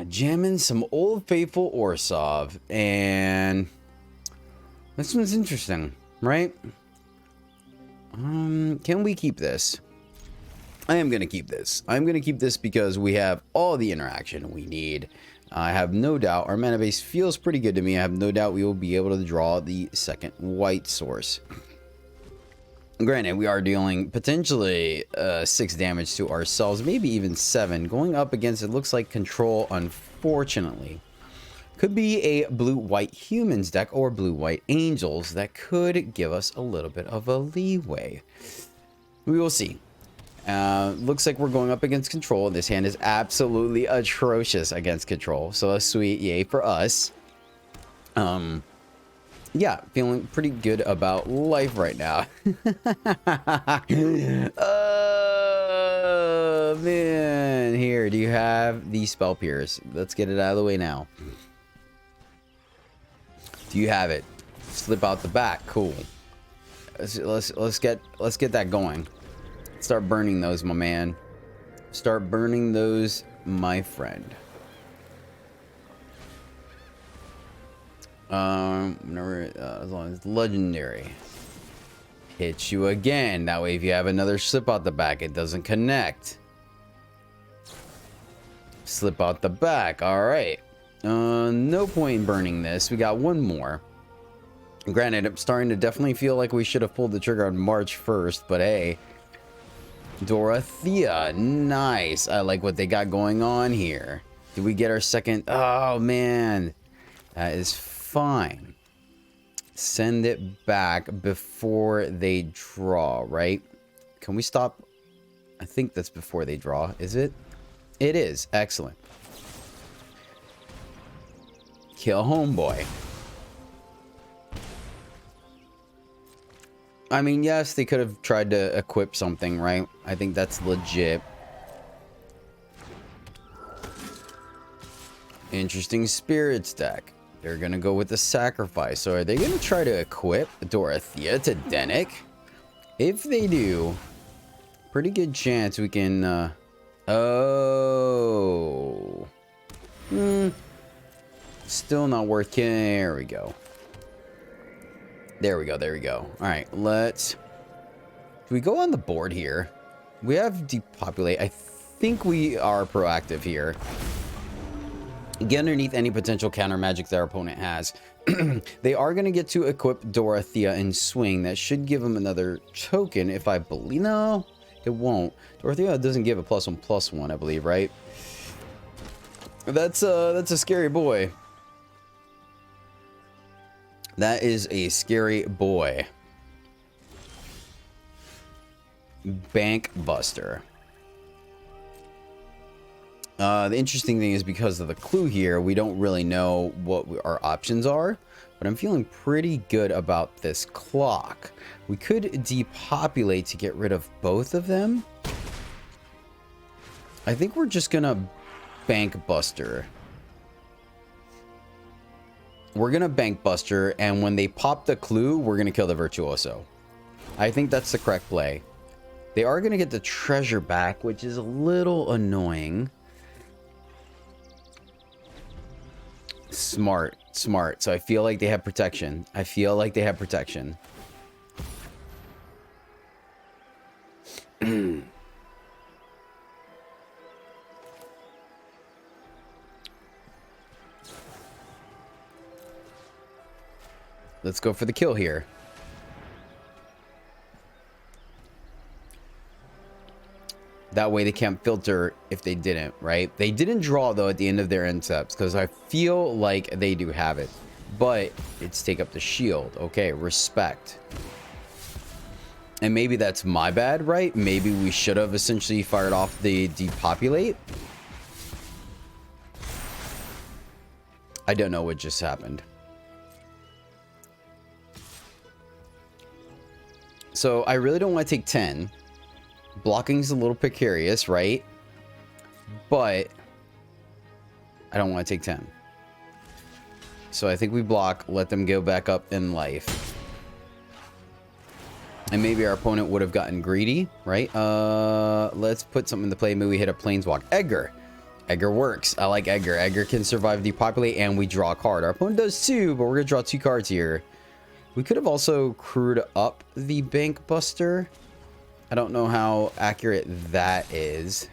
Jamming some old faithful Orzhov, and this one's interesting, right? Can we keep this? I am gonna keep this. I'm gonna keep this because we have all the interaction we need. I have no doubt our mana base feels pretty good to me. I have no doubt we will be able to draw the second white source. Granted, we are dealing potentially 6 damage to ourselves, maybe even 7. Going up against, it looks like control, unfortunately. Could be a blue-white humans deck or blue-white angels that could give us a little bit of a leeway. We will see. Looks like we're going up against control. This hand is absolutely atrocious against control. So a sweet yay for us. Yeah, feeling pretty good about life right now. Oh, man. Here, do you have the Spell Pierce? Let's get it out of the way now. Do you have it? Slip out the back. Cool. Let's get that going. Start burning those, my man. Start burning those, my friend. Whenever, as long as it's legendary. Hit you again. That way, if you have another slip out the back, it doesn't connect. Slip out the back. All right. No point in burning this. We got one more. Granted, I'm starting to definitely feel like we should have pulled the trigger on March 1st, but hey. Dorothea. Nice. I like what they got going on here. Did we get our second? Oh, man. That is fine. Send it back before they draw, right? Can we stop? I think that's before they draw. Is it? It is. Excellent. Kill homeboy. I mean, yes, they could have tried to equip something, right? I think that's legit. Interesting spirits deck. They're going to go with the sacrifice. So are they going to try to equip Dorothea to Denick? If they do, pretty good chance we can... Oh. Still not worth... There we go. There we go. There we go. All right, let's... Do we go on the board here? We have depopulate. I think we are proactive here. Get underneath any potential counter magic that our opponent has. They are going to get to equip Dorothea and swing. That should give them another token if I believe. No, it won't. Dorothea doesn't give a +1/+1, I believe, right? That's a scary boy. That is a scary boy. Bank Buster. The interesting thing is because of the clue here, we don't really know what our options are, but I'm feeling pretty good about this clock. We could depopulate to get rid of both of them. I think we're just gonna Bank Buster. We're gonna Bank Buster, and when they pop the clue, we're gonna kill the Virtuoso. I think that's the correct play. They are gonna get the treasure back, which is a little annoying. Smart. So I feel like they have protection. Let's go for the kill here. That way they can't filter if they didn't, right? They didn't draw, though, at the end of their end steps, because I feel like they do have it. But it's take up the shield. Okay, respect. And maybe that's my bad, right? Maybe we should have essentially fired off the depopulate. I don't know what just happened. So I really don't want to take 10. Blocking's a little precarious, right? But I don't want to take 10. So I think we block, let them go back up in life. And maybe our opponent would have gotten greedy, right? Let's put something into play. Maybe we hit a Planeswalk. Edgar. Edgar works. I like Edgar. Edgar can survive depopulate and we draw a card. Our opponent does too, but we're going to draw 2 cards here. We could have also crewed up the Bank Buster. I don't know how accurate that is.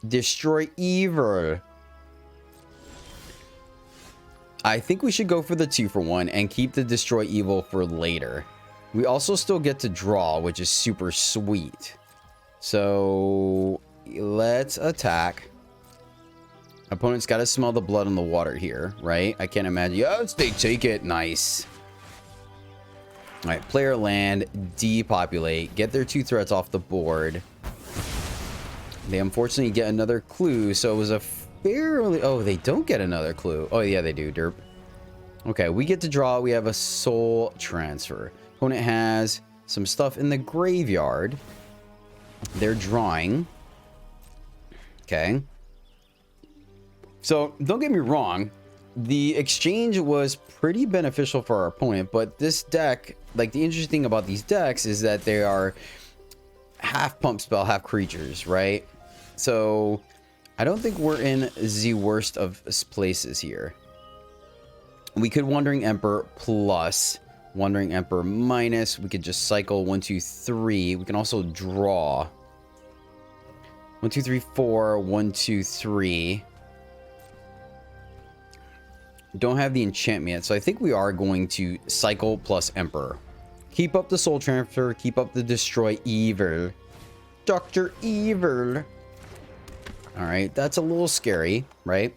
Destroy Evil. I think we should go for the 2-for-1 and keep the Destroy Evil for later. We also still get to draw, which is super sweet. So let's attack. Opponent's got to smell the blood on the water here, right? I can't imagine. Yes, they take it. Nice. All right, player land, depopulate, get their 2 threats off the board. They unfortunately get another clue, so it was a fairly... Oh, they don't get another clue. Oh, yeah, they do, derp. Okay, we get to draw. We have a soul transfer. Opponent has some stuff in the graveyard. They're drawing. Okay. So, don't get me wrong. The exchange was pretty beneficial for our opponent, but this deck, like the interesting thing about these decks is that they are half pump spell, half creatures, right? So I don't think we're in the worst of places here. We could Wandering Emperor plus, Wandering Emperor minus. We could just cycle 1, 2, 3. We can also draw 1, 2, 3, 4, 1, 2, 3. Don't have the enchantment yet, so I think we are going to cycle plus Emperor. Keep up the soul transfer, keep up the Destroy Evil. Dr. Evil. Alright, that's a little scary, right?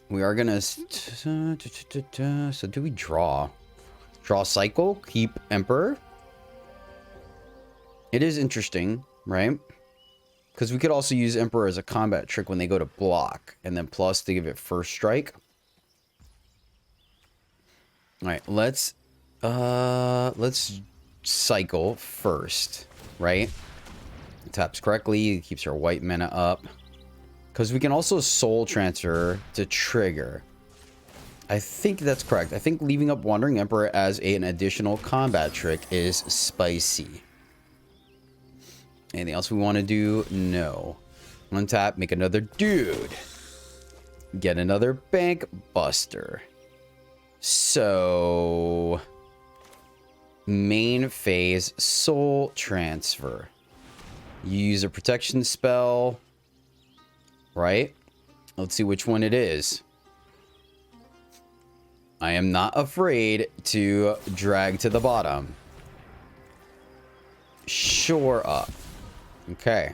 We are gonna... So do we draw? Draw cycle, keep Emperor. It is interesting, right? Because we could also use Emperor as a combat trick when they go to block. And then plus to give it first strike. Alright, let's cycle first, right? It taps correctly, it keeps our white mana up. Because we can also soul transfer to trigger. I think that's correct. I think leaving up Wandering Emperor as an additional combat trick is spicy. Anything else we want to do? No. Untap, make another dude. Get another Bank Buster. So... main phase, soul transfer. You use a protection spell. Right? Let's see which one it is. I am not afraid to drag to the bottom. Shore up. Okay.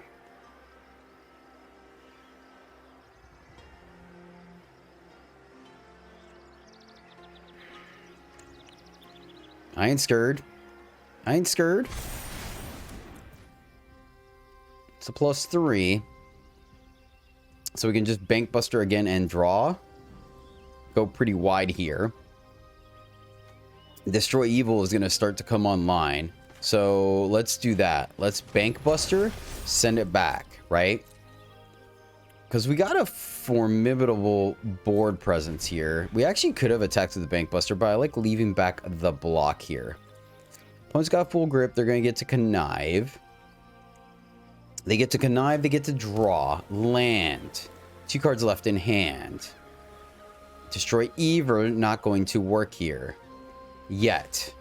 I ain't scared. I ain't scared. It's a +3. So we can just Bank Buster again and draw. Go pretty wide here. Destroy Evil is going to start to come online. So let's do that. Let's Bank Buster, send it back, right? Because we got a formidable board presence here. We actually could have attacked with the Bank Buster, but I like leaving back the block here. Opponent's got full grip. They're going to get to connive. They get to connive. They get to draw. Land. 2 cards left in hand. Destroy Evil, not going to work here. Yet.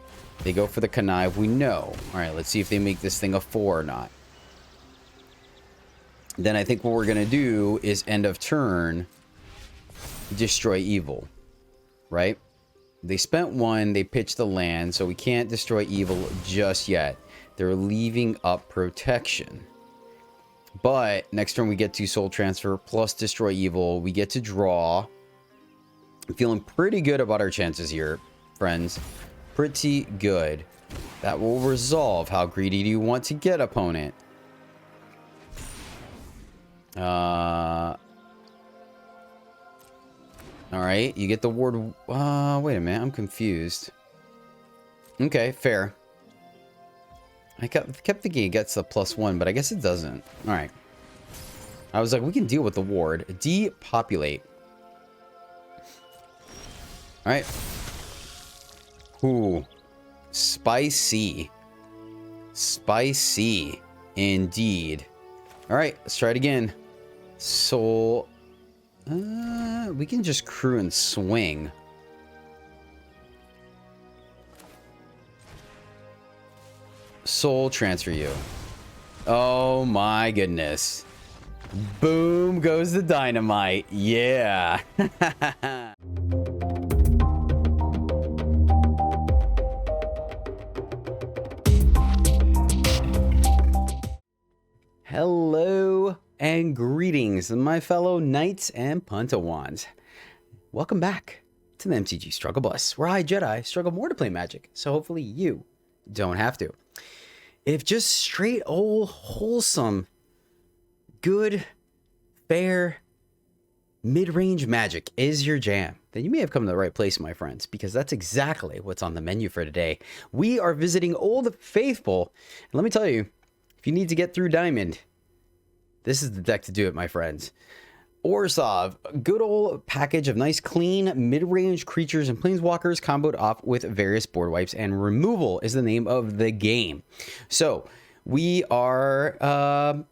They go for the connive, we know. Alright, let's see if they make this thing a 4 or not. Then I think what we're going to do is end of turn, Destroy Evil. Right? They spent 1, they pitched the land, so we can't Destroy Evil just yet. They're leaving up protection. But next turn we get to Soul Transfer plus Destroy Evil. We get to draw. I'm feeling pretty good about our chances here, friends. Pretty good. That will resolve. How greedy do you want to get, opponent? Alright, you get the ward. Wait a minute, I'm confused. Okay, fair. I kept thinking it gets the +1, but I guess it doesn't. Alright. I was like, we can deal with the ward. Depopulate. Alright. Ooh. Spicy. Spicy. Indeed. All right, let's try it again. Soul. We can just crew and swing. Soul transfer you. Oh my goodness. Boom goes the dynamite. Yeah. Hello and greetings, my fellow knights and Puntawans. Welcome back to the MTG Struggle Bus, where I, Jedi, struggle more to play Magic, so hopefully you don't have to. If just straight old wholesome, good, fair, mid-range Magic is your jam, then you may have come to the right place, my friends, because that's exactly what's on the menu for today. We are visiting Old Faithful, and let me tell you, if you need to get through Diamond, this is the deck to do it, my friends. Orzhov, good old package of nice, clean, mid-range creatures and planeswalkers comboed off with various board wipes, and removal is the name of the game. So we are,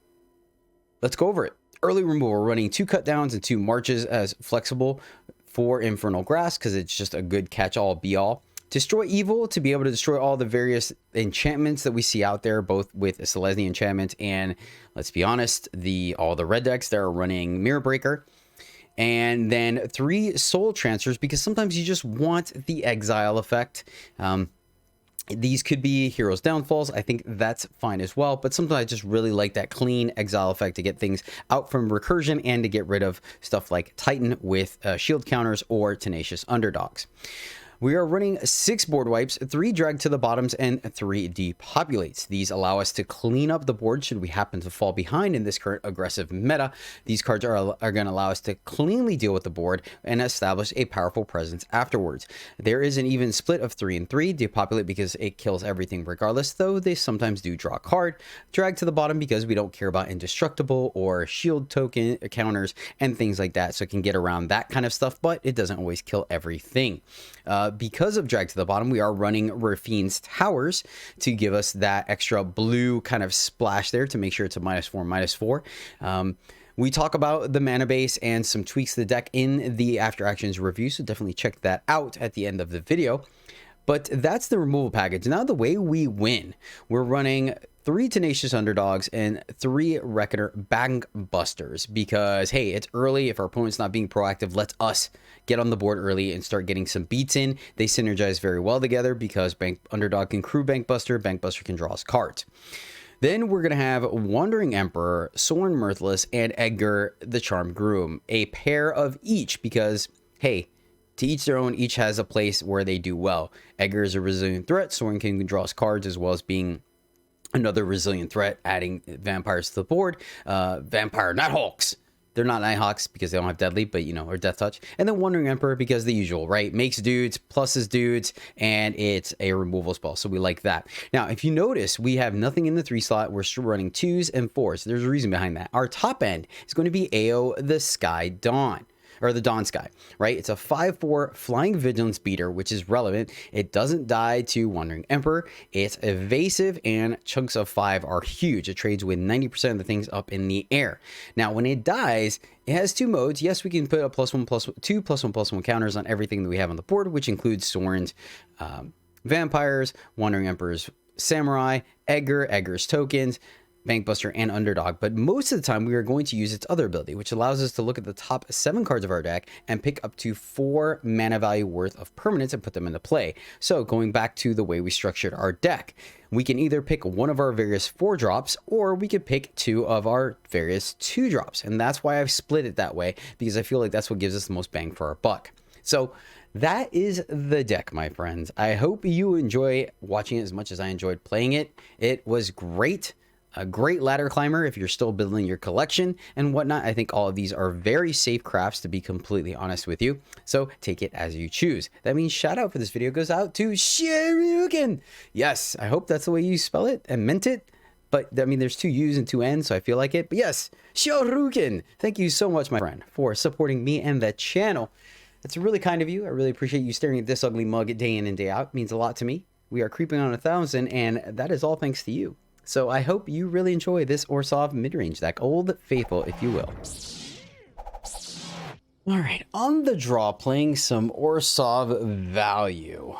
let's go over it. Early removal, we're running 2 cut downs and 2 marches as flexible for Infernal Grass because it's just a good catch-all, be-all. Destroy evil, to be able to destroy all the various enchantments that we see out there, both with Selesnya enchantment and, let's be honest, all the red decks that are running Mirror Breaker. And then 3 soul transfers, because sometimes you just want the exile effect. These could be Heroes Downfalls. I think that's fine as well. But sometimes I just really like that clean exile effect to get things out from recursion and to get rid of stuff like Titan with shield counters or Tenacious Underdogs. We are running 6 board wipes, 3 drag to the bottoms, and 3 depopulates. These allow us to clean up the board should we happen to fall behind in this current aggressive meta. These cards are going to allow us to cleanly deal with the board and establish a powerful presence afterwards. There is an even split of 3 and 3. Depopulate because it kills everything regardless, though they sometimes do draw a card. Drag to the bottom because we don't care about indestructible or shield token counters and things like that, so it can get around that kind of stuff, but it doesn't always kill everything. Because of drag to the bottom, we are running Rafine's Towers to give us that extra blue kind of splash there to make sure it's a -4/-4. We talk about the mana base and some tweaks to the deck in the After Actions review, so definitely check that out at the end of the video. But that's the removal package. Now the way we win, we're running 3 Tenacious Underdogs and 3 Reckoner Bank Busters because, hey, it's early. If our opponent's not being proactive, let us get on the board early and start getting some beats in. They synergize very well together because Underdog can crew Bank Buster can draw us cards. Then we're going to have Wandering Emperor, Sorin Mirthless, and Edgar the Charmed Groom. A pair of each because, hey, to each their own, each has a place where they do well. Edgar is a resilient threat. Sorin can draw us cards as well as being another resilient threat, adding vampires to the board. Vampire Nighthawks. They're not Nighthawks because they don't have deadly, but or Death Touch. And then Wandering Emperor because the usual, right? Makes dudes, pluses dudes, and it's a removal spell. So we like that. Now, if you notice, we have nothing in the 3 slot. We're still running 2s and 4s. There's a reason behind that. Our top end is going to be Ao the Sky Dawn. Or the Dawn Sky, right? It's a 5/4 Flying Vigilance Beater, which is relevant. It doesn't die to Wandering Emperor. It's evasive, and chunks of 5 are huge. It trades with 90% of the things up in the air. Now, when it dies, it has 2 modes. Yes, we can put a +1/+2 +1/+1 counters on everything that we have on the board, which includes Sorin's Vampires, Wandering Emperor's Samurai, Edgar's tokens, Bankbuster, and Underdog, but most of the time we are going to use its other ability, which allows us to look at the top 7 cards of our deck and pick up to 4 mana value worth of permanents and put them into play. So going back to the way we structured our deck, we can either pick one of our various 4 drops, or we could pick 2 of our various 2 drops, and that's why I've split it that way, because I feel like that's what gives us the most bang for our buck. So that is the deck, my friends. I hope you enjoy watching it as much as I enjoyed playing it. It was great. A great ladder climber if you're still building your collection and whatnot. I think all of these are very safe crafts, to be completely honest with you. So take it as you choose. That means shout out for this video goes out to Sharugan. Yes, I hope that's the way you spell it and meant it. But I mean, there's 2 U's and 2 N's, so I feel like it. But yes, Sharugan. Thank you so much, my friend, for supporting me and the channel. That's really kind of you. I really appreciate you staring at this ugly mug day in and day out. It means a lot to me. We are creeping on 1,000, and that is all thanks to you. So I hope you really enjoy this Orzhov midrange deck. Old Faithful, if you will. All right, on the draw, playing some Orzhov value.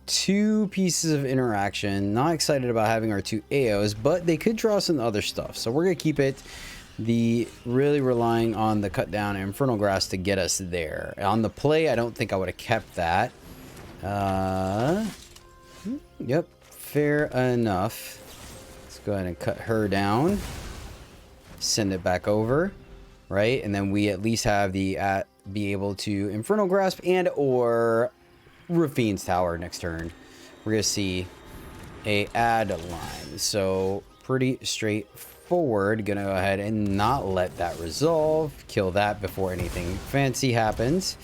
2 pieces of interaction. Not excited about having our 2 AOs, but they could draw some other stuff. So we're going to keep it. Really relying on the cut down Infernal Grass to get us there. On the play, I don't think I would have kept that. Yep, fair enough. Let's go ahead and cut her down. Send it back over. Right, and then we at least have the be able to Infernal Grasp and or Rafine's Tower next turn. We're gonna see a add line, so pretty straightforward. Gonna go ahead and not let that resolve, kill that before anything fancy happens.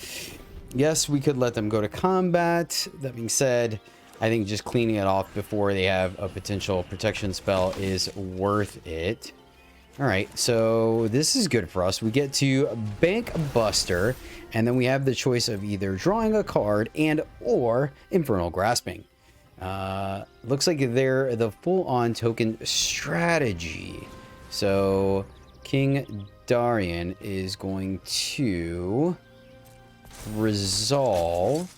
Yes, we could let them go to combat. That being said, I think just cleaning it off before they have a potential protection spell is worth it. All right, so this is good for us. We get to Bank Buster, and then we have the choice of either drawing a card and or Infernal Grasping. Looks like they're the full-on token strategy. So King Darian is going to resolve,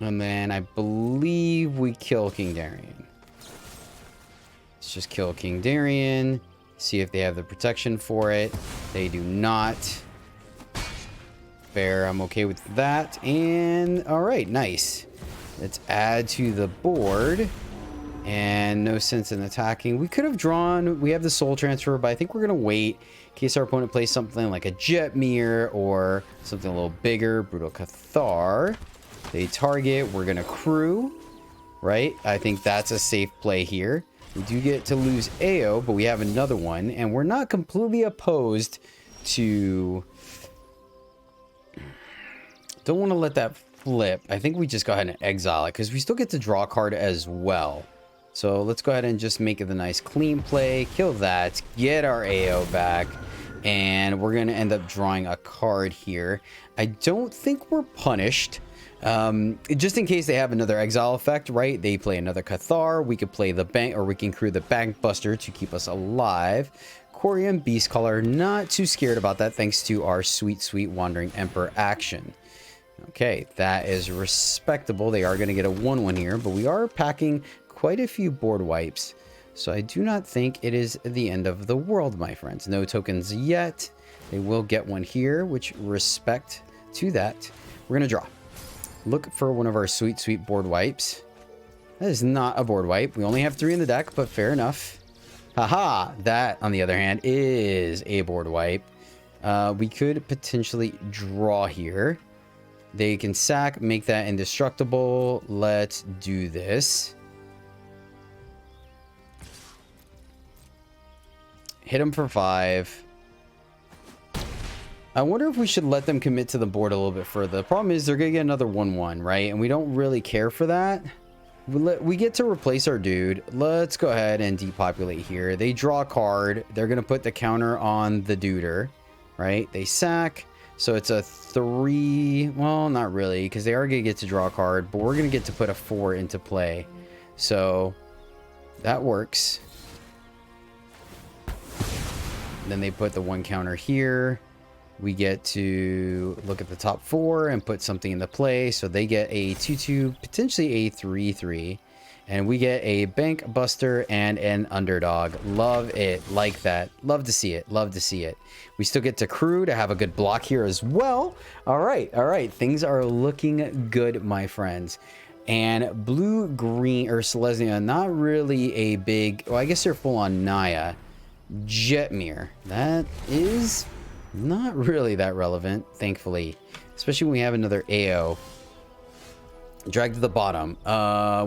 and then I believe we kill King Darian. Let's just kill King Darian. See if they have the protection for it. They do not. Fair, I'm okay with that. And all right, nice. Let's add to the board. And no sense in attacking. We could have drawn, we have the soul transfer, but I think we're gonna wait in case our opponent plays something like a Jetmir or something a little bigger. Brutal Cathar. They target, we're gonna crew, right? I think that's a safe play here. We do get to lose AO, but we have another one, and we're not completely opposed to... Don't want to let that flip. I think we just go ahead and exile it, because we still get to draw a card as well. So let's go ahead and just make it the nice clean play, kill that, get our AO back, and we're going to end up drawing a card here. I don't think we're punished. Just in case they have another exile effect, right? They play another Cathar. We could play the bank, or we can crew the Bank Buster to keep us alive. Quarian Beastcaller, not too scared about that thanks to our sweet Wandering Emperor action. Okay, that is respectable. They are going to get a 1/1 here, but we are packing quite a few board wipes. So I do not think it is the end of the world, my friends. No tokens yet. They will get one here, which respect to that. We're going to draw. Look for one of our sweet board wipes. That is not a board wipe. We only have 3 in the deck, but fair enough. Haha! That, on the other hand, is a board wipe. We could potentially draw here. They can sack, make that indestructible. Let's do this. Hit them for 5. I wonder if we should let them commit to the board a little bit further. The problem is they're going to get another 1/1, right? And we don't really care for that. We get to replace our dude. Let's go ahead and depopulate here. They draw a card. They're going to put the counter on the duder, right? They sack. So it's a 3. Well, not really, because they are going to get to draw a card. But we're going to get to put a 4 into play. So that works. Then they put the 1 counter here. We get to look at the top 4 and put something into play. So they get a 2/2, potentially a 3/3. And we get a Bank Buster and an Underdog. Love it. Like that. Love to see it. Love to see it. We still get to crew to have a good block here as well. All right. All right. Things are looking good, my friends. And blue-green, or Selesnya, not really a big... Well, I guess they're full on Naya. Jetmir. That is... not really that relevant, thankfully. Especially when we have another AO. Drag to the bottom.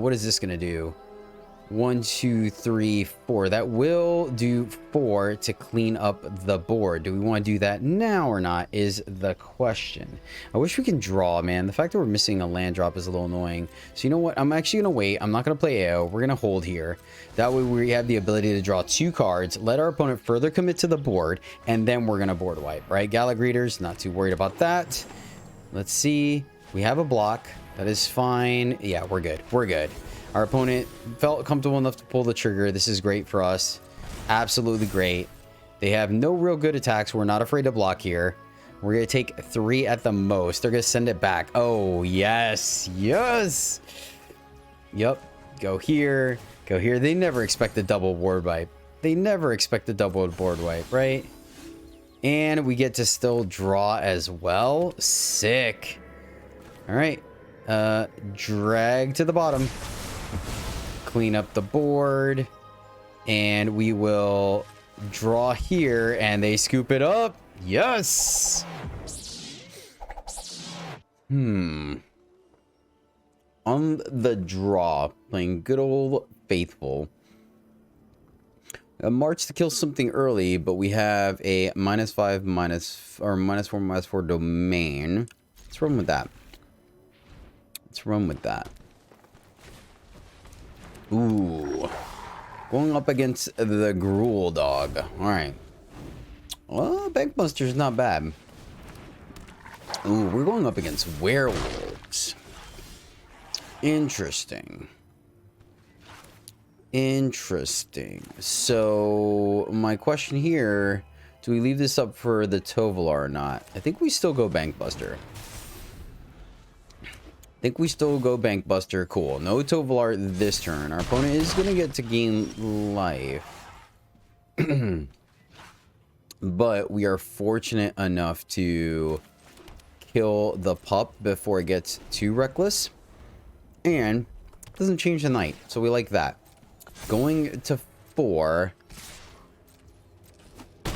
What is this going to do? 1, 2, 3, 4. That will do 4 to clean up the board. Do we want to do that now or not is the question. I wish we can draw, man. The fact that we're missing a land drop is a little annoying. So you know what? I'm actually going to wait. I'm not going to play AO. We're going to hold here. That way we have the ability to draw 2 cards, let our opponent further commit to the board, and then we're going to board wipe, right? Gallag Readers, not too worried about that. Let's see. We have a block. That is fine. Yeah, we're good. We're good. Our opponent felt comfortable enough to pull the trigger. This is great for us. Absolutely great. They have no real good attacks. We're not afraid to block here. We're going to take 3 at the most. They're going to send it back. Oh, yes. Yes. Yep. Go here. Go here. They never expect a double board wipe. They never expect a double board wipe, right? And we get to still draw as well. Sick. All right. Drag to the bottom. Clean up the board. And we will draw here. And they scoop it up. Yes. On the draw. Playing good old faithful. A march to kill something early, but we have a -5, -4 domain. Let's run with that. Let's run with that. Ooh. Going up against the Gruul dog. Alright. Well, Bankbuster's not bad. Ooh, we're going up against werewolves. Interesting. Interesting. So, my question here, do we leave this up for the Tovolar or not? I think we still go Bankbuster. Cool. No Tovolar this turn. Our opponent is going to get to gain life. But we are fortunate enough to kill the pup before it gets too reckless. And it doesn't change the night. So we like that. Going to 4.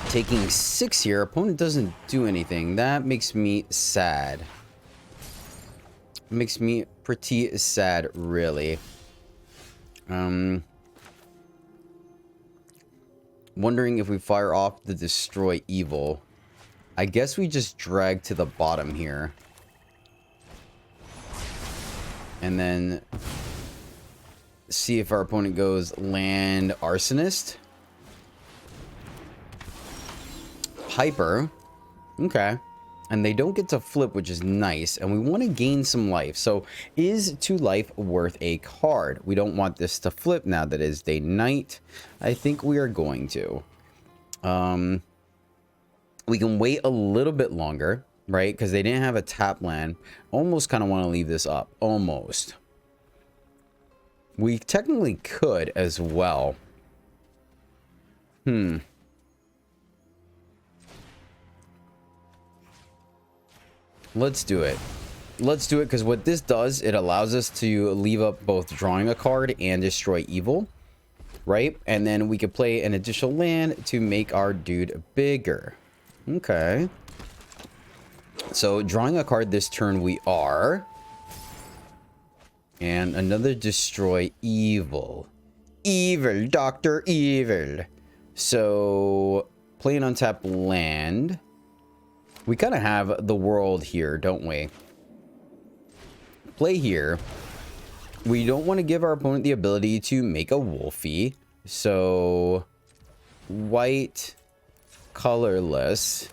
Taking 6 here. Opponent doesn't do anything. That makes me sad. Makes me pretty sad, really. Wondering if we fire off the Destroy Evil. I guess we just drag to the bottom here. And then see if our opponent goes Land Arsonist. Piper. Okay. And they don't get to flip, which is nice. And we want to gain some life. So is 2 life worth a card? We don't want this to flip now that it is day night. I think we are going to. We can wait a little bit longer, right? Because they didn't have a tap land. Almost kind of want to leave this up. Almost. We technically could as well. Let's do it. Let's do it, because what this does, it allows us to leave up both drawing a card and Destroy Evil, right? And then we could play an additional land to make our dude bigger. Okay. So drawing a card this turn we are. And another Destroy Evil. Evil, Dr. Evil. So, playing untapped land. We kind of have the world here, don't we? Play here. We don't want to give our opponent the ability to make a Wolfie. So, white, colorless,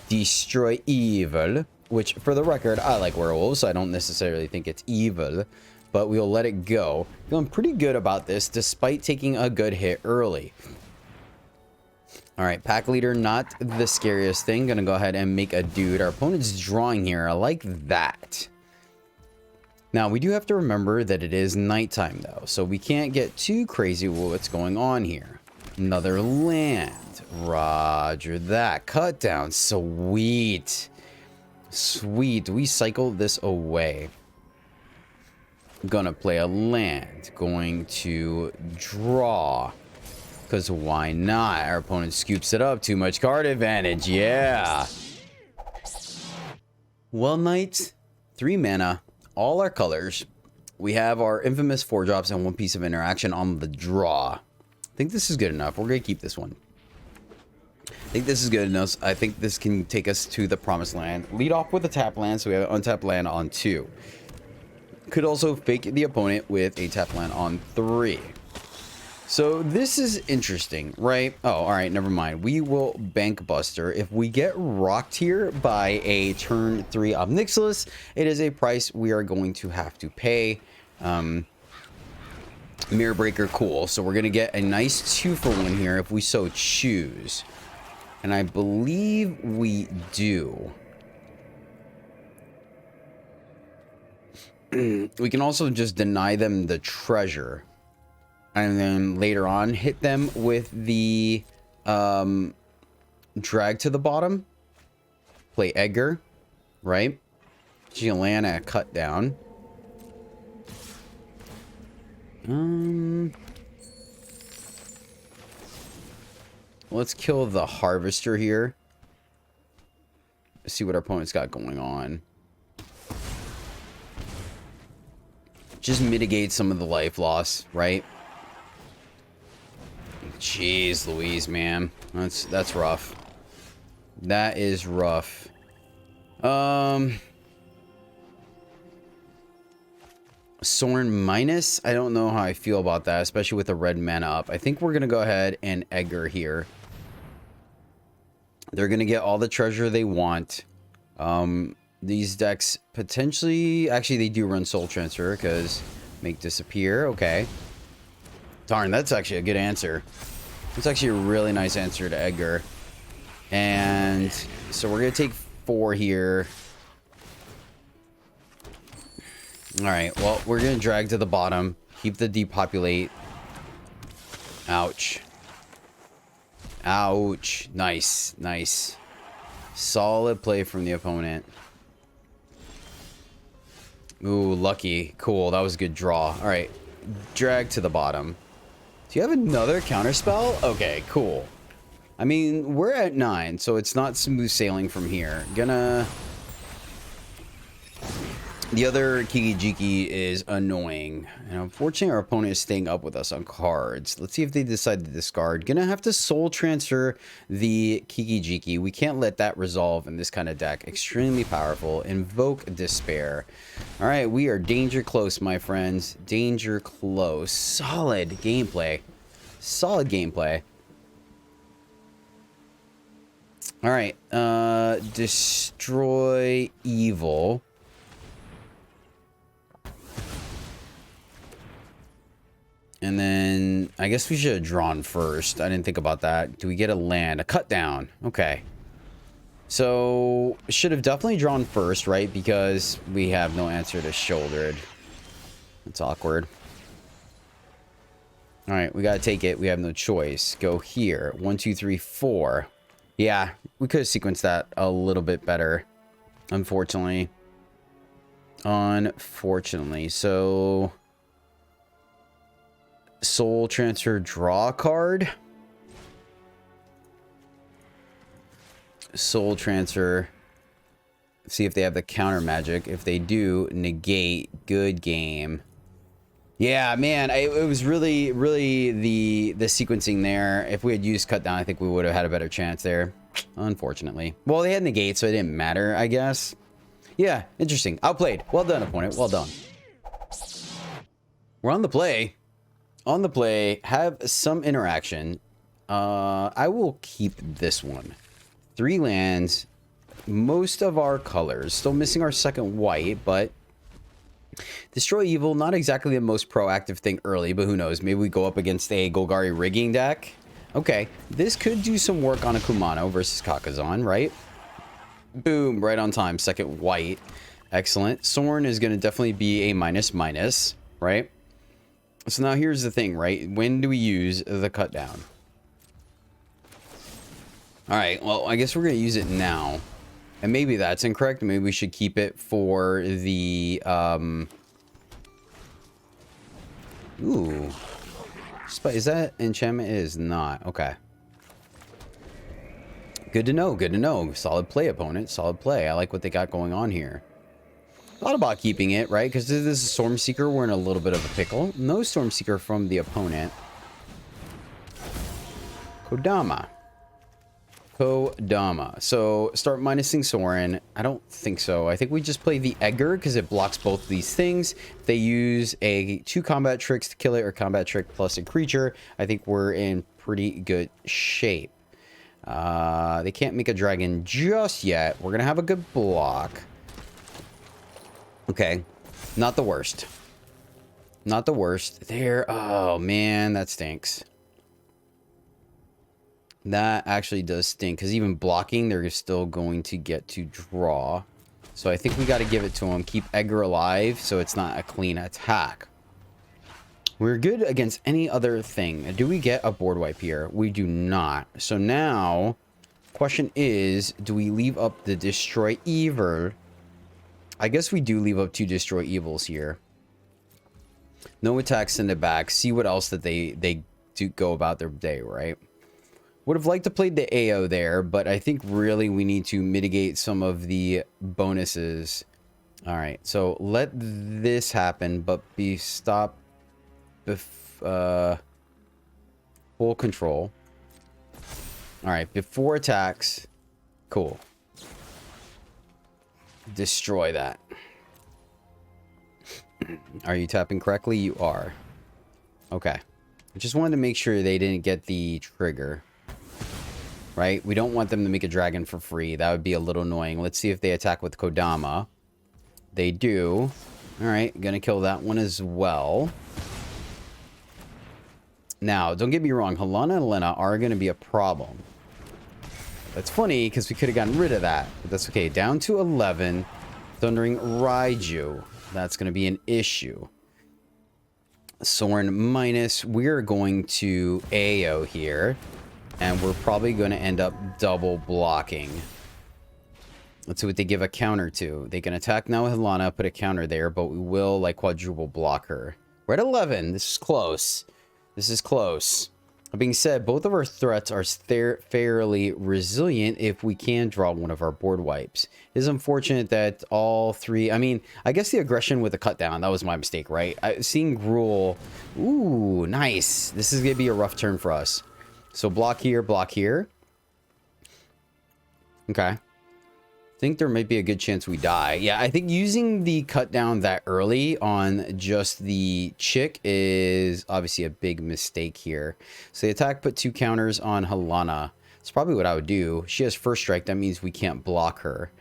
Destroy Evil. Which, for the record, I like werewolves, so I don't necessarily think it's evil. But we'll let it go. Feeling pretty good about this, despite taking a good hit early. Alright, pack leader, not the scariest thing. Gonna go ahead and make a dude. Our opponent's drawing here. I like that. Now, we do have to remember that it is nighttime, though. So we can't get too crazy with what's going on here. Another land. Roger that. Cut down. Sweet. Sweet. We cycle this away. Gonna play a land. Going to draw. Because why not? Our opponent scoops it up. Too much card advantage. Yeah. Well, knight. 3 mana. All our colors. We have our infamous 4 drops and 1 piece of interaction on the draw. I think this is good enough. We're going to keep this one. I think this is good enough. I think this can take us to the promised land. Lead off with a tap land, so we have an untapped land on 2. Could also fake the opponent with a tap land on 3. So this is interesting, right? Oh, all right, never mind. We will Bank Buster. If we get rocked here by a turn 3 Obnixilis, it is a price we are going to have to pay. Mirror Breaker, cool. So we're going to get a nice 2-for-1 here if we so choose. And I believe we do. We can also just deny them the treasure. And then later on, hit them with the drag to the bottom. Play Edgar, right? She's gonna land at a cut down. Let's kill the Harvester here. See what our opponent's got going on. Just mitigate some of the life loss, right? Jeez Louise, man. That's rough. That is rough. Soren minus? I don't know how I feel about that, especially with the red mana up. I think we're going to go ahead and Edgar here. They're going to get all the treasure they want. These decks potentially... Actually, they do run Soul Transfer because make disappear. Okay. Darn, that's actually a good answer. It's actually a really nice answer to Edgar. And so we're going to take 4 here. Alright, well, we're going to drag to the bottom. Keep the depopulate. Ouch. Ouch. Nice. Nice. Solid play from the opponent. Ooh, lucky. Cool. That was a good draw. Alright. Drag to the bottom. Do you have another counterspell? Okay, cool. I mean, we're at 9, so it's not smooth sailing from here. Gonna... The other Kiki-Jiki is annoying. And unfortunately, our opponent is staying up with us on cards. Let's see if they decide to discard. Gonna have to soul transfer the Kiki-Jiki. We can't let that resolve in this kind of deck. Extremely powerful. Invoke Despair. All right, we are danger close, my friends. Danger close. Solid gameplay. Solid gameplay. All right. Destroy evil. And then I guess we should have drawn first. I didn't think about that. Do we get a land? A cut down. Okay. So should have definitely drawn first, right? Because we have no answer to shouldered. It's awkward. All right, we got to take it. We have no choice. Go here. 1, 2, 3, 4. Yeah, we could have sequenced that a little bit better. Unfortunately. Unfortunately. So... Soul Transfer, draw a card. Soul Transfer. See if they have the counter magic. If they do, negate. Good game. Yeah, man, it was really the sequencing there. If we had used cut down, I think we would have had a better chance there. Unfortunately. Well, they had negate, so it didn't matter, I guess. Yeah, interesting. Outplayed. Well done, opponent. Well done. We're on the play. On the play, have some interaction. I will keep this one. 3 lands, most of our colors. Still missing our second white, but destroy evil, not exactly the most proactive thing early, but who knows? Maybe we go up against a Golgari rigging deck. Okay, this could do some work on a Kumano versus Kakazan, right? Boom, right on time. Second white. Excellent. Soren is going to definitely be a minus, right? So now here's the thing, right? When do we use the cut down? All right, well, I guess we're going to use it now. And maybe that's incorrect. Maybe we should keep it for the... Ooh. Is that enchantment? It is not. Okay. Good to know. Good to know. Solid play, opponent. Solid play. I like what they got going on here. Thought about keeping it, right? Because this is a Stormseeker. We're in a little bit of a pickle. No Stormseeker from the opponent. Kodama. So, start minusing Soren. I don't think so. I think we just play the Edgar because it blocks both of these things. If they use a 2 combat tricks to kill it or combat trick plus a creature, I think we're in pretty good shape. They can't make a dragon just yet. We're going to have a good block. Okay. Not the worst. Not the worst. There. Oh, man. That stinks. That actually does stink. Because even blocking, they're still going to get to draw. So I think we got to give it to them. Keep Edgar alive so it's not a clean attack. We're good against any other thing. Do we get a board wipe here? We do not. So now, question is, do we leave up the Destroy Evil? I guess we do leave up 2 Destroy Evils here. No attacks, send it back. See what else that they do go about their day, right? Would have liked to play the AO there, but I think really we need to mitigate some of the bonuses. All right, so let this happen, but stop. Full control. All right, before attacks. Cool. Destroy that. Are you tapping correctly? You are. Okay. I just wanted to make sure they didn't get the trigger. Right? We don't want them to make a dragon for free. That would be a little annoying. Let's see if they attack with Kodama. They do. All right, gonna kill that one as well. Now, don't get me wrong. Helena and Lena are going to be a problem. That's funny because we could have gotten rid of that. But that's okay. Down to 11. Thundering Raiju. That's going to be an issue. Soren minus. We're going to AO here. And we're probably going to end up double blocking. Let's see what they give a counter to. They can attack now with Helena. Put a counter there. But we will like quadruple block her. We're at 11. This is close. This is close. That being said, both of our threats are fairly resilient if we can draw one of our board wipes. It is unfortunate that all 3... I mean, I guess the aggression with the cut down, that was my mistake, right? Seeing Gruul... Ooh, nice. This is going to be a rough turn for us. So block here, block here. Okay. I think there might be a good chance we die. Yeah, I think using the cut down that early on just the chick is obviously a big mistake here. So the attack put 2 counters on Helena. That's probably what I would do. She has first strike. That means we can't block her.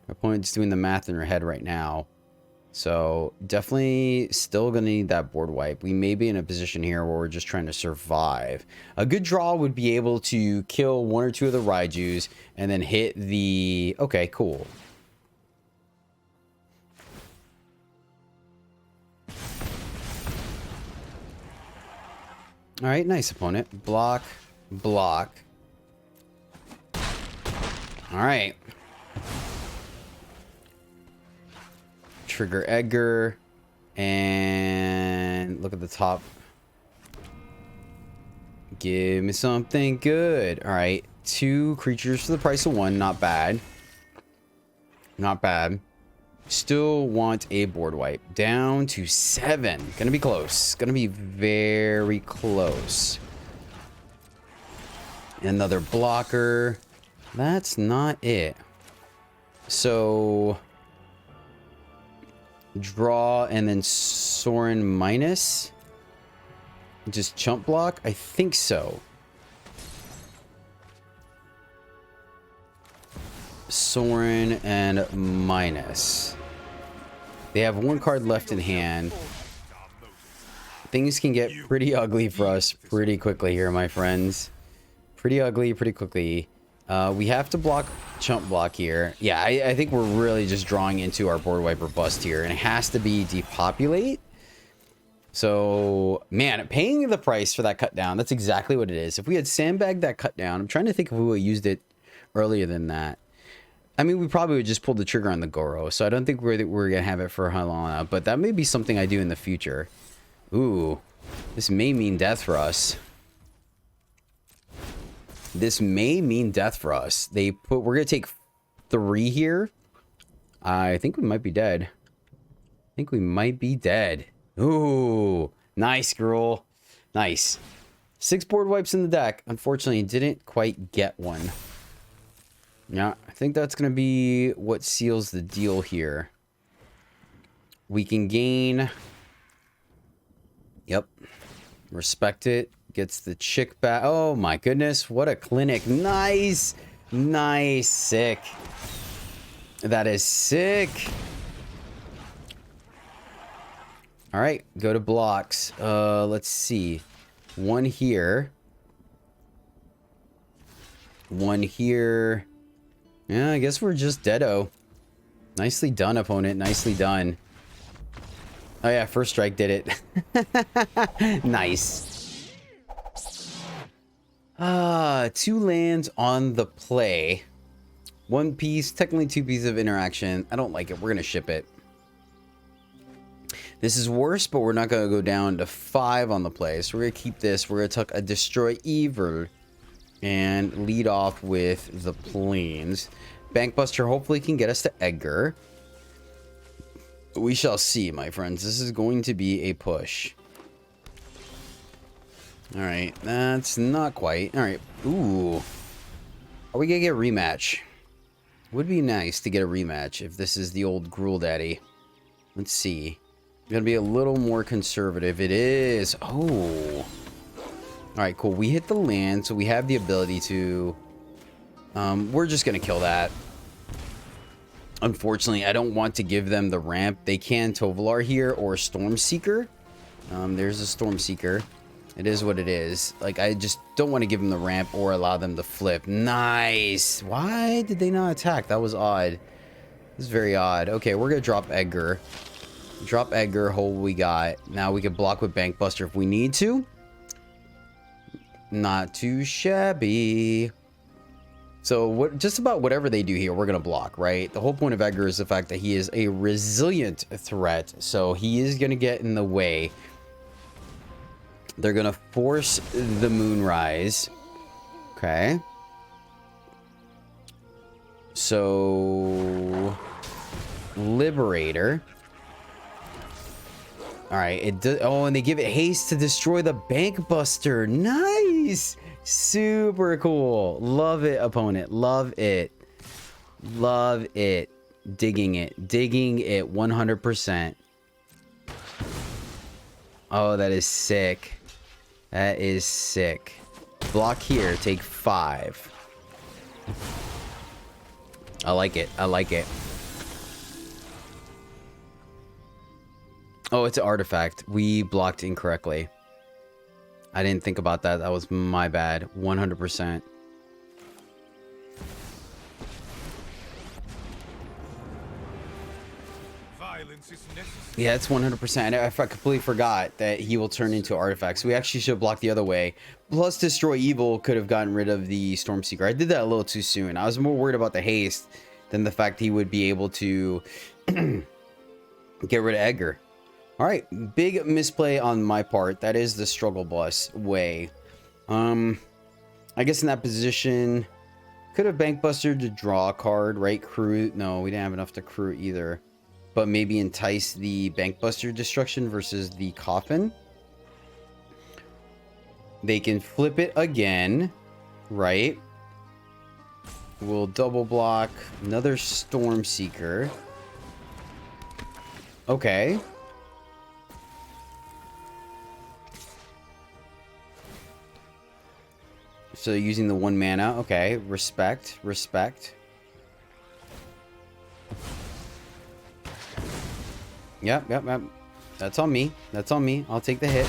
My opponent's doing the math in her head right now. So definitely still going to need that board wipe. We may be in a position here where we're just trying to survive. A good draw would be able to kill 1 or 2 of the Raijus and then hit the... Okay, cool. All right, nice opponent. Block, block. All right. Trigger Edgar, and look at the top. Give me something good. All right, 2 creatures for the price of 1. Not bad. Not bad. Still want a board wipe. Down to 7. Gonna be close. Gonna be very close. Another blocker. That's not it. So... draw and then Soren minus. Just chump block? I think so. Soren and minus. They have 1 card left in hand. Things can get pretty ugly for us pretty quickly here, my friends. Pretty ugly, pretty quickly. We have to block chump block here. Yeah, I think we're really just drawing into our board wiper bust here, and it has to be depopulate. So, man, paying the price for that cut down, that's exactly what it is. If we had sandbagged that cut down, I'm trying to think if we would have used it earlier than that. I mean, we probably would just pull the trigger on the Goro, so I don't think we're going to have it for Helena, but that may be something I do in the future. Ooh, this may mean death for us. This may mean death for us. We're going to take 3 here. I think we might be dead. I think we might be dead. Ooh, nice, Gruul. Nice. 6 board wipes in the deck. Unfortunately, didn't quite get one. Yeah, I think that's going to be what seals the deal here. We can gain... Yep. Respect it. Gets the chick back. Oh my goodness. What a clinic. Nice. Nice. Sick. That is sick. All right. Go to blocks. Let's see. One here. One here. Yeah, I guess we're just deado. Nicely done, opponent. Nicely done. Oh yeah, first strike did it. Nice. 2 lands on the play. 1 piece, technically 2 pieces of interaction. I don't like it. We're gonna ship it. This is worse, but we're not gonna go down to 5 on the play. So we're gonna keep this. We're gonna tuck a Destroy Evil and lead off with the planes. Bankbuster hopefully can get us to Edgar. We shall see, my friends. This is going to be a push. Alright, that's not quite. Alright, ooh. Are we gonna get a rematch? Would be nice to get a rematch if this is the old Gruel Daddy. Let's see. Gonna be a little more conservative. It is. Oh. Alright, cool. We hit the land, so we have the ability to... we're just gonna kill that. Unfortunately, I don't want to give them the ramp. They can Tovolar here or Stormseeker. There's a Stormseeker. It is what it is. Like, I just don't want to give them the ramp or allow them to flip. Nice. Why did they not attack? That was odd. This is very odd. Okay, we're going to drop Edgar. Drop Edgar. Hold what we got. Now we can block with Bankbuster if we need to. Not too shabby. So just about whatever they do here, we're going to block, right? The whole point of Edgar is the fact that he is a resilient threat. So he is going to get in the way. They're going to force the Moonrise. Okay. So... Liberator. Alright, it does... Oh, and they give it haste to destroy the Bankbuster. Nice! Super cool. Love it, opponent. Love it. Love it. Digging it. Digging it 100%. Oh, that is sick. That is sick. Block here. Take 5. I like it. I like it. Oh, it's an artifact. We blocked incorrectly. I didn't think about that. That was my bad. 100%. Violence is necessary. Yeah, it's 100%. I completely forgot that he will turn into artifacts. We actually should block the other way. Plus, Destroy Evil could have gotten rid of the Stormseeker. I did that a little too soon. I was more worried about the haste than the fact he would be able to get rid of Edgar. All right, big misplay on my part. That is the struggle bus way. I guess in that position, could have Bankbuster to draw a card, right? Crew, no, we didn't have enough to crew either. But maybe entice the Bankbuster destruction versus the coffin. They can flip it again, right? We'll double block another Stormseeker. Okay. So using the 1 mana. Okay. Respect. Respect. Yep. That's on me. That's on me. I'll take the hit.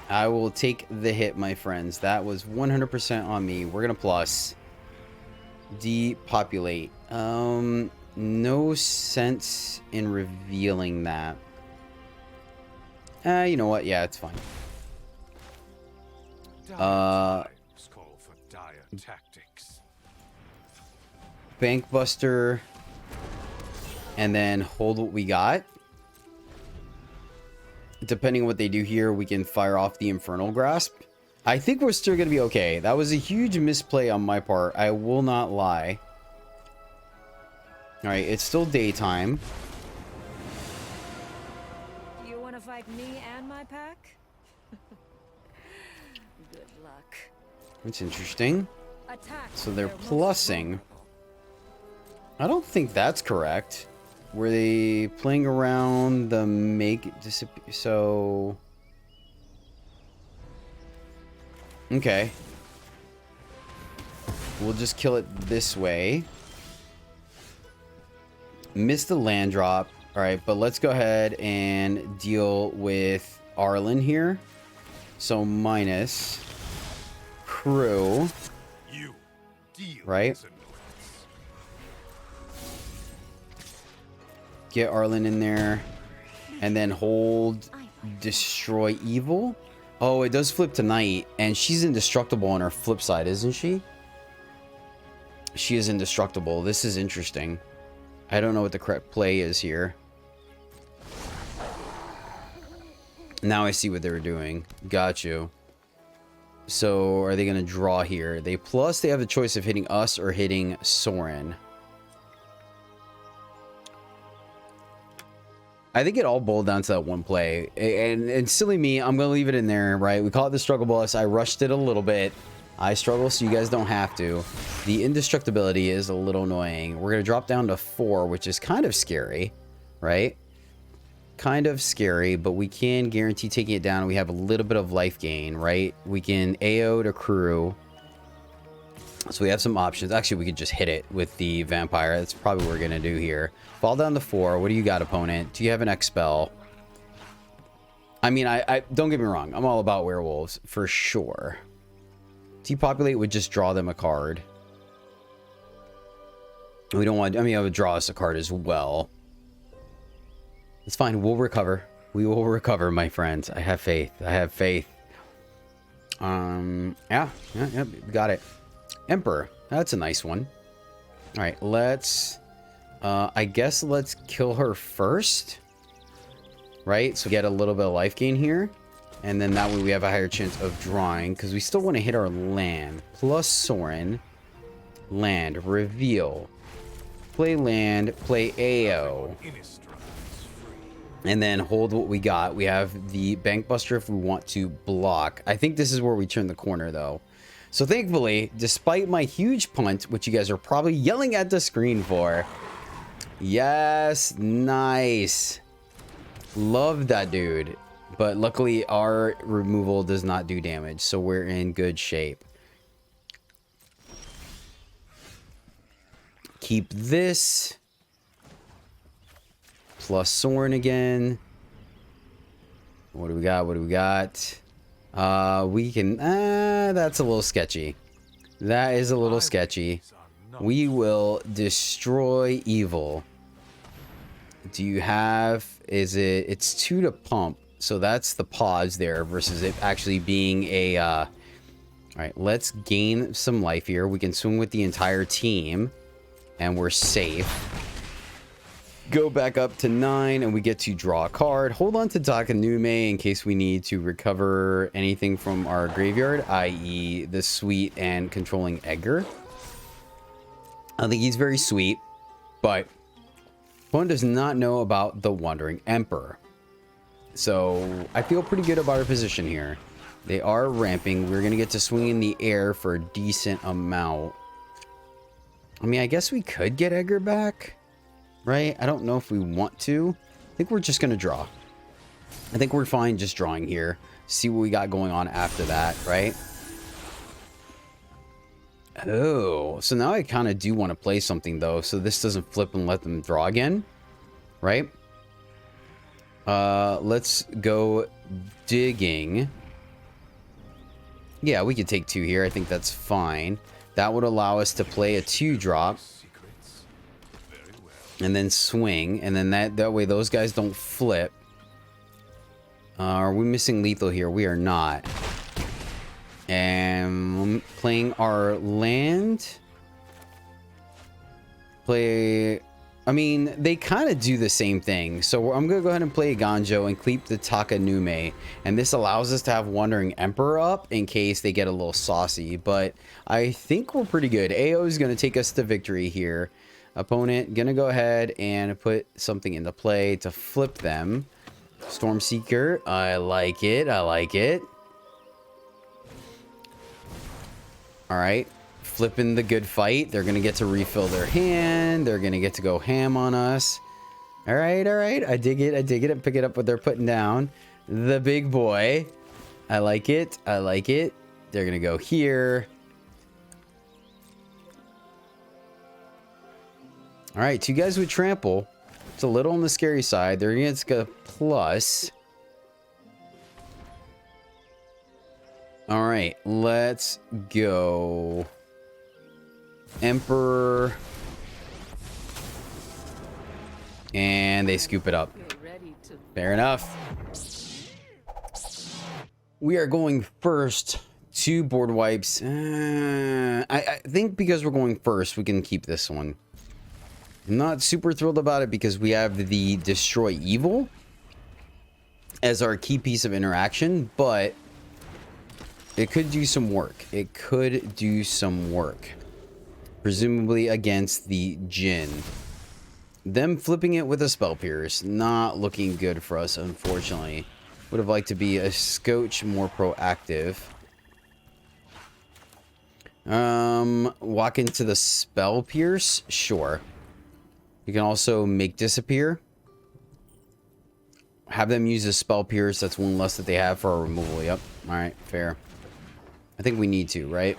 I will take the hit, my friends. That was 100% on me. We're going to plus. Depopulate. No sense in revealing that. You know what? Yeah, it's fine. Call for dire tactics. Bankbuster. And then hold what we got. Depending on what they do here, we can fire off the Infernal Grasp. I think we're still going to be okay. That was a huge misplay on my part. I will not lie. Alright, it's still daytime. You want to fight me and my pack? Good luck. That's interesting. Attack. So they're their most plussing. I don't think that's correct. Were they playing around the make it disappear? So... Okay. We'll just kill it this way. Missed the land drop. Alright, but let's go ahead and deal with Arlen here. So minus crew. You deal Right. with annoyance. Get Arlen in there. And then hold destroy evil. Oh, it does flip tonight. And she's indestructible on her flip side, isn't she? She is indestructible. This is interesting. I don't know what the correct play is here. Now I see what they were doing. Got you. So, are they going to draw here? They have the choice of hitting us or hitting Soren. I think it all boiled down to that one play. And silly me, I'm going to leave it in there, right? We call it the struggle bus. I rushed it a little bit. I struggle so you guys don't have to. The indestructibility is a little annoying. We're going to drop down to 4, which is kind of scary, right? Kind of scary, but we can guarantee taking it down. We have a little bit of life gain, right? We can AO to crew. So we have some options. Actually, we could just hit it with the vampire. That's probably what we're going to do here. Fall down to 4. What do you got, opponent? Do you have an X-Spell? I mean, I don't get me wrong. I'm all about werewolves, for sure. Depopulate would just draw them a card. We don't want... I mean, I would draw us a card as well. It's fine. We'll recover. We will recover, my friends. I have faith. I have faith. Yeah, we got it. Emperor. That's a nice one. All right, let's... I guess let's kill her first. Right? So get a little bit of life gain here. And then that way we have a higher chance of drawing. Because we still want to hit our land. Plus Soren. Land. Reveal. Play land. Play AO. And then hold what we got. We have the Bankbuster if we want to block. I think this is where we turn the corner, though. So thankfully, despite my huge punt, which you guys are probably yelling at the screen for. Yes, nice. Love that dude. But luckily, our removal does not do damage, so we're in good shape. Keep this. Plus Soren again. What do we got? What do we got? We can... that's a little sketchy. That is a little sketchy. We will destroy evil. Do you have... Is it... It's 2 to pump. So that's the pause there versus it actually being a... Alright, let's gain some life here. We can swing with the entire team. And we're safe. Go back up to 9 and we get to draw a card. Hold on to Takanume in case we need to recover anything from our graveyard, i.e. the sweet and controlling Edgar. I think he's very sweet, but opponent does not know about the Wandering Emperor. So I feel pretty good about our position here. They are ramping. We're going to get to swing in the air for a decent amount. I mean, I guess we could get Edgar back. Right? I don't know if we want to. I think we're just going to draw. I think we're fine just drawing here. See what we got going on after that, right? Oh, so now I kind of do want to play something, though, so this doesn't flip and let them draw again, right? Let's go digging. Yeah, we could take 2 here. I think that's fine. That would allow us to play a 2-drop. And then swing, and then that way those guys don't flip. Are we missing lethal here? We are not. And playing our land. Play... I mean, they kind of do the same thing. So I'm going to go ahead and play a Ganjo and keep the Takanume. And this allows us to have Wandering Emperor up in case they get a little saucy. But I think we're pretty good. AO is going to take us to victory here. Opponent gonna go ahead and put something into play to flip them. Stormseeker, I like it. I like it. All right, flipping the good fight. They're going to get to refill their hand. They're going to get to go ham on us. All right, all right. I dig it. I dig it. I pick it up what they're putting down. The big boy. I like it. I like it. They're going to go here. All right, 2 guys with trample. It's a little on the scary side. They're going to get a plus. All right, let's go. Emperor. And they scoop it up. Fair enough. We are going first. 2 board wipes. I think because we're going first, we can keep this one. I'm not super thrilled about it because we have the Destroy Evil as our key piece of interaction, but it could do some work. It could do some work. Presumably against the Jinn. Them flipping it with a Spell Pierce. Not looking good for us, unfortunately. Would have liked to be a scotch more proactive. Walk into the Spell Pierce? Sure. You can also make disappear. Have them use a Spell Pierce. That's one less that they have for our removal. Yep. Alright, fair. I think we need to, right?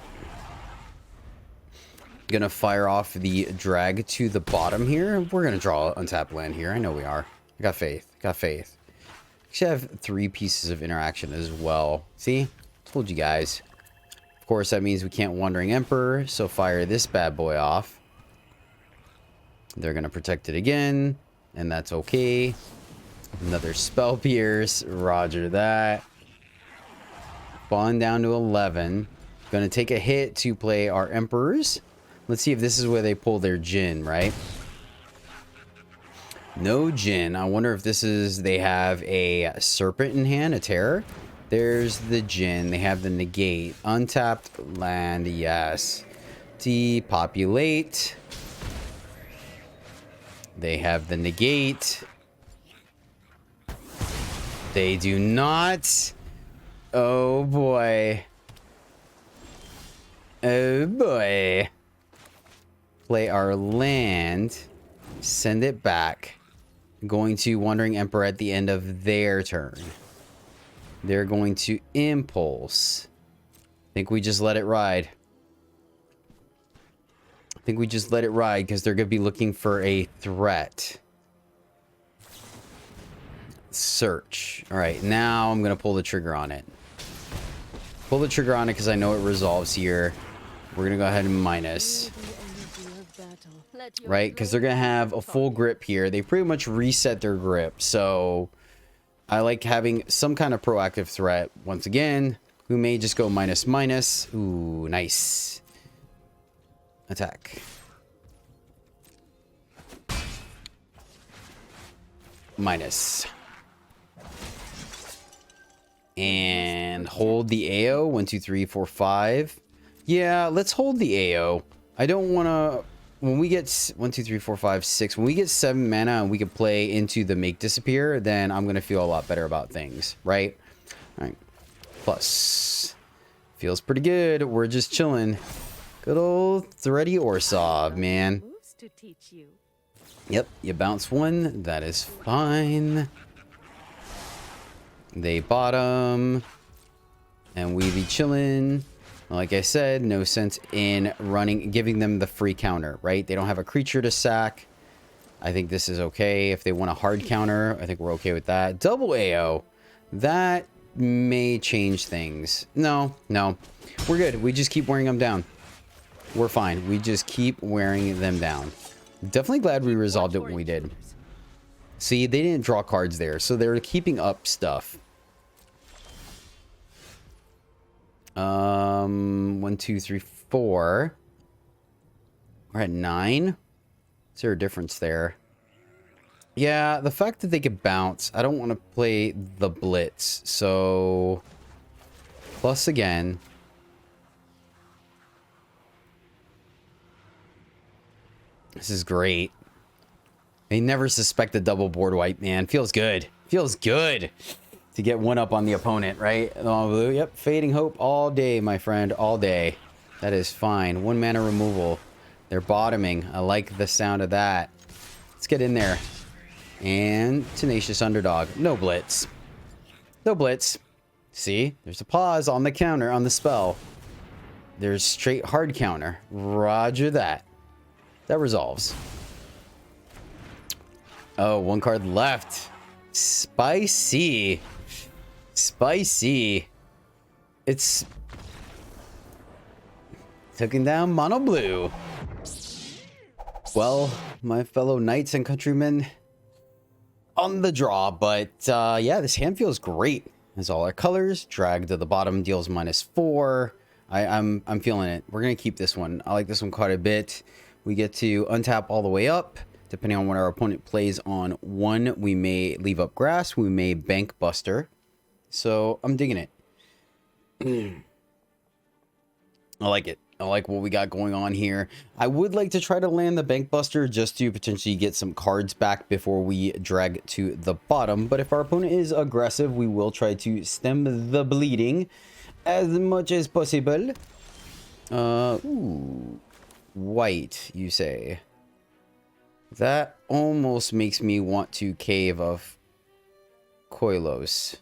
Gonna fire off the drag to the bottom here. We're gonna draw untapped land here. I know we are. I got faith. Got faith. Actually, I have 3 pieces of interaction as well. See? Told you guys. Of course, that means we can't Wandering Emperor, so fire this bad boy off. They're gonna protect it again, and that's okay. Another Spell Pierce. Roger that. Falling down to 11. Gonna take a hit to play our Emperors. Let's see if this is where they pull their Jinn, right? No Jinn. I wonder if this is... They have a Serpent in hand, a Terror. There's the Jinn. They have the Negate. Untapped land, yes. Depopulate. They have the Negate. They do not. Oh boy. Oh boy. Play our land. Send it back. Going to Wandering Emperor at the end of their turn. They're going to Impulse. I think we just let it ride. I think we just let it ride because they're going to be looking for a threat. Search. All right, now I'm going to pull the trigger on it. Pull the trigger on it because I know it resolves here. We're going to go ahead and minus. Right? Because they're going to have a full grip here. They pretty much reset their grip. So I like having some kind of proactive threat. Once again, we may just go minus minus. Ooh, nice. Attack. Minus. And hold the AO. 1, 2, 3, 4, 5. Yeah, let's hold the AO. I don't want to... When we get 1, 2, 3, 4, 5, 6, when we get 7 mana and we can play into the Make Disappear, then I'm going to feel a lot better about things, right? All right. Plus. Feels pretty good. We're just chilling. Good old thready Orzhov, man. Yep, you bounce 1. That is fine. They bottom. And we be chilling. Like I said, no sense in giving them the free counter, right? They don't have a creature to sack. I think this is okay. If they want a hard counter, I think we're okay with that. Double AO. That may change things. No. We're good. We just keep wearing them down. We're fine. We just keep wearing them down. Definitely glad we resolved it when we did. See, they didn't draw cards there, so they're keeping up stuff. 1, 2, 3, 4. We're at 9. Is there a difference there? Yeah, the fact that they could bounce. I don't want to play the blitz. So, plus again. This is great. They never suspect a double board wipe, man. Feels good. Feels good. To get 1 up on the opponent, right? Oh, yep, Fading Hope all day, my friend, all day. That is fine. 1 mana removal. They're bottoming. I like the sound of that. Let's get in there. And Tenacious Underdog. No blitz. No blitz. See? There's a pause on the counter on the spell. There's straight hard counter. Roger that. That resolves. Oh, 1 card left. Spicy. Spicy. It's taking down mono blue. Well, my fellow knights and countrymen on the draw, but yeah, this hand feels great. Has all our colors. Drag to the bottom deals -4. I'm feeling it. We're gonna keep this one. I like this one quite a bit. We get to untap all the way up. Depending on what our opponent plays on 1, we may leave up grass. We may bank buster. So I'm digging it. I like it. I like what we got going on here. I would like to try to land the bank buster just to potentially get some cards back before we drag to the bottom. But if our opponent is aggressive, we will try to stem the bleeding as much as possible. Ooh, white, you say? That almost makes me want to Cave of Koilos.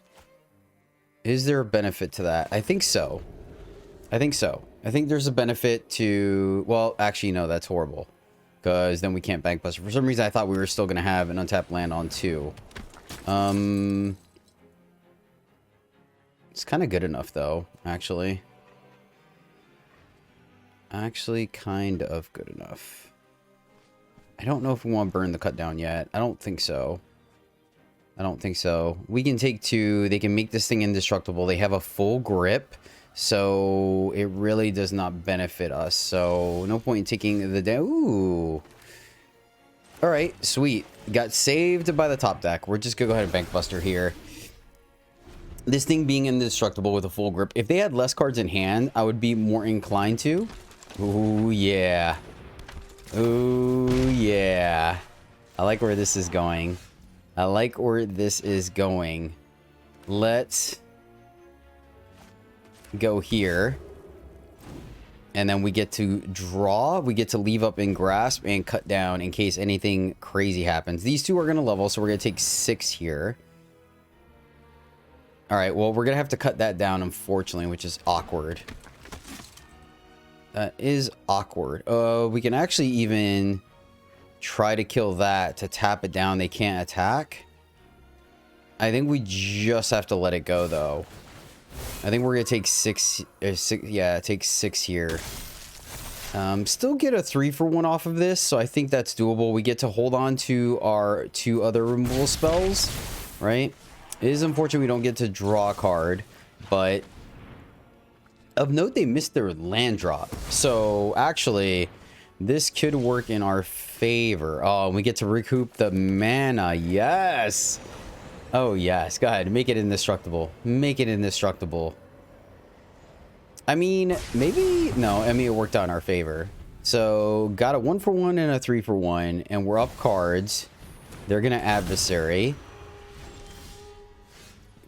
Is there a benefit to that? I think so. I think so. I think there's a benefit to... Well, actually, no, that's horrible. Because then we can't bank buster. For some reason, I thought we were still going to have an untapped land on 2. It's kind of good enough, though, actually. Actually, kind of good enough. I don't know if we want to burn the cut down yet. I don't think so. I don't think so. We can take 2. They can make this thing indestructible. They have a full grip. So it really does not benefit us. So no point in taking the down. Ooh. All right, sweet. Got saved by the top deck. We're just gonna go ahead and bank buster here. This thing being indestructible with a full grip. If they had less cards in hand, I would be more inclined to. Ooh yeah. Ooh yeah. I like where this is going. I like where this is going. Let's go here, and then we get to draw. We get to leave up in grasp and cut down in case anything crazy happens. These 2 are going to level, so we're going to take 6 here. All right, well, we're going to have to cut that down, unfortunately, which is awkward. That is awkward. We can actually even try to kill that to tap it down. They can't attack. I think we just have to let it go, though. I think we're gonna take 6. Yeah, take 6 here. Still get a 3-for-1 off of this, so I think that's doable. We get to hold on to our 2 other removal spells, right? It is unfortunate we don't get to draw a card, but of note, they missed their land drop. So actually, this could work in our favor. Oh, we get to recoup the mana. Yes. Oh, yes. Go ahead. Make it indestructible. Make it indestructible. I mean, maybe... No, I mean, it worked out in our favor. So, got a 1-for-1 and a 3-for-1. And we're up cards. They're going to adversary.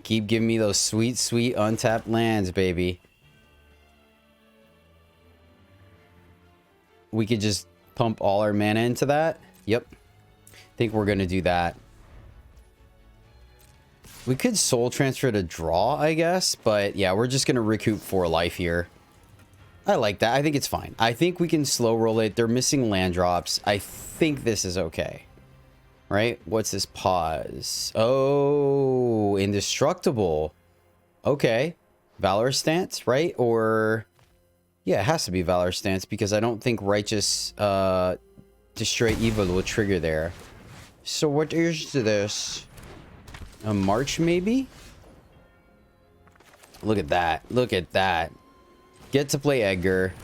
Keep giving me those sweet, sweet untapped lands, baby. We could just pump all our mana into that. Yep. Think we're going to do that. We could soul transfer to draw, I guess. But yeah, we're just going to recoup 4 life here. I like that. I think it's fine. I think we can slow roll it. They're missing land drops. I think this is okay. Right? What's this pause? Oh, indestructible. Okay. Valor stance, right? Or... yeah, it has to be Valor stance because I don't think Righteous Destroy Evil will trigger there. So what is this? A March, maybe? Look at that. Look at that. Get to play Edgar.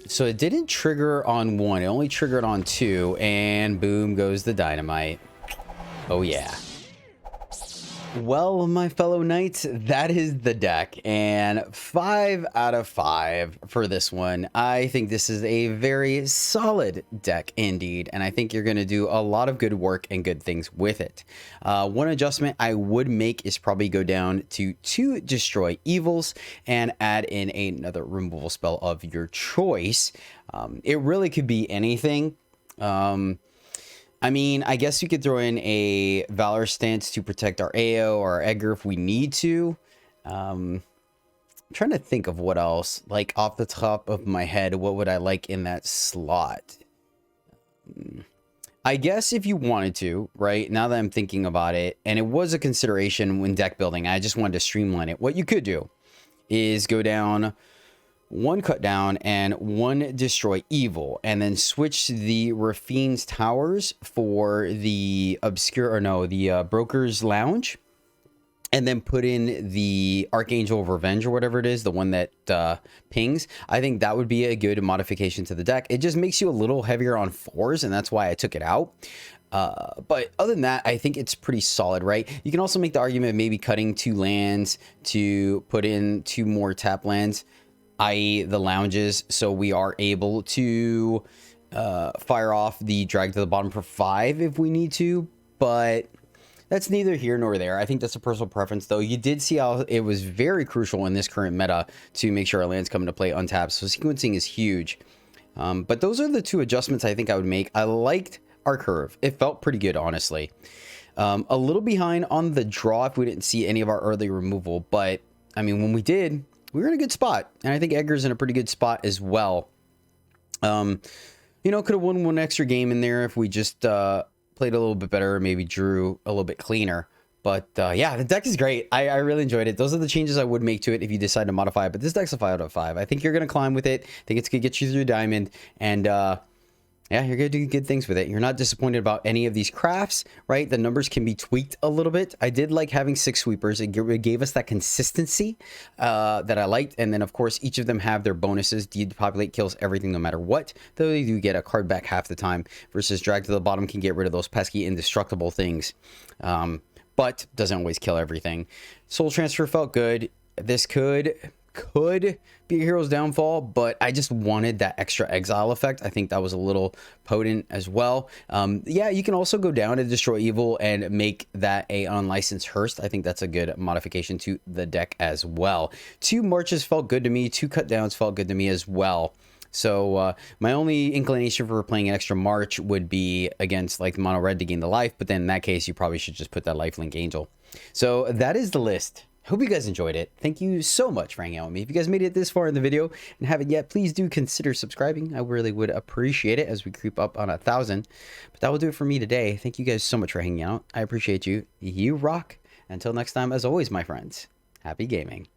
So it didn't trigger on 1. It only triggered on 2. And boom goes the dynamite. Oh, yeah. Well, my fellow knights, that is the deck, and 5 out of 5 for this one. I think this is a very solid deck indeed, and I think you're going to do a lot of good work and good things with it. One adjustment I would make is probably go down to 2 Destroy Evils and add in another removal spell of your choice. It really could be anything. I mean, I guess you could throw in a Valor Stance to protect our AO or our Edgar if we need to. I'm trying to think of what else. Like, off the top of my head, what would I like in that slot? I guess if you wanted to, right, now that I'm thinking about it, and it was a consideration when deck building, I just wanted to streamline it. What you could do is go down 1 cut down and 1 destroy evil, and then switch the Rafine's Towers for the Broker's Lounge, and then put in the Archangel of Revenge or whatever it is, the one that pings. I think that would be a good modification to the deck. It just makes you a little heavier on 4s, and that's why I took it out. But other than that, I think it's pretty solid, right? You can also make the argument of maybe cutting 2 lands to put in 2 more tap lands, i.e. the lounges, so we are able to fire off the drag to the bottom for 5 if we need to, but that's neither here nor there. I think that's a personal preference, though. You did see how it was very crucial in this current meta to make sure our lands come into play untapped, so sequencing is huge. But those are the 2 adjustments I think I would make. I liked our curve. It felt pretty good, honestly. A little behind on the draw if we didn't see any of our early removal, but I mean, when we did, we were in a good spot, and I think Edgar's in a pretty good spot as well. You know, could have won 1 extra game in there if we just played a little bit better, maybe drew a little bit cleaner. But yeah, the deck is great. I really enjoyed it. Those are the changes I would make to it if you decide to modify it. But this deck's a 5 out of 5. I think you're going to climb with it. I think it's going to get you through Diamond, and yeah, you're going to do good things with it. You're not disappointed about any of these crafts, right? The numbers can be tweaked a little bit. I did like having 6 sweepers. It gave us that consistency that I liked. And then, of course, each of them have their bonuses. Depopulate kills everything no matter what, though they do get a card back half the time, versus drag to the bottom can get rid of those pesky indestructible things, but doesn't always kill everything. Soul Transfer felt good. This could be a hero's downfall, but I just wanted that extra exile effect. I think that was a little potent as well. Yeah, you can also go down to Destroy Evil and make that a unlicensed Hearst. I think that's a good modification to the deck as well. 2 marches felt good to me. 2 cut downs felt good to me as well. So my only inclination for playing an extra march would be against like mono red to gain the life, but then in that case you probably should just put that lifelink angel. So that is the list. Hope you guys enjoyed it. Thank you so much for hanging out with me. If you guys made it this far in the video and haven't yet, please do consider subscribing. I really would appreciate it as we creep up on 1,000. But that will do it for me today. Thank you guys so much for hanging out. I appreciate you. You rock. Until next time, as always, my friends, happy gaming.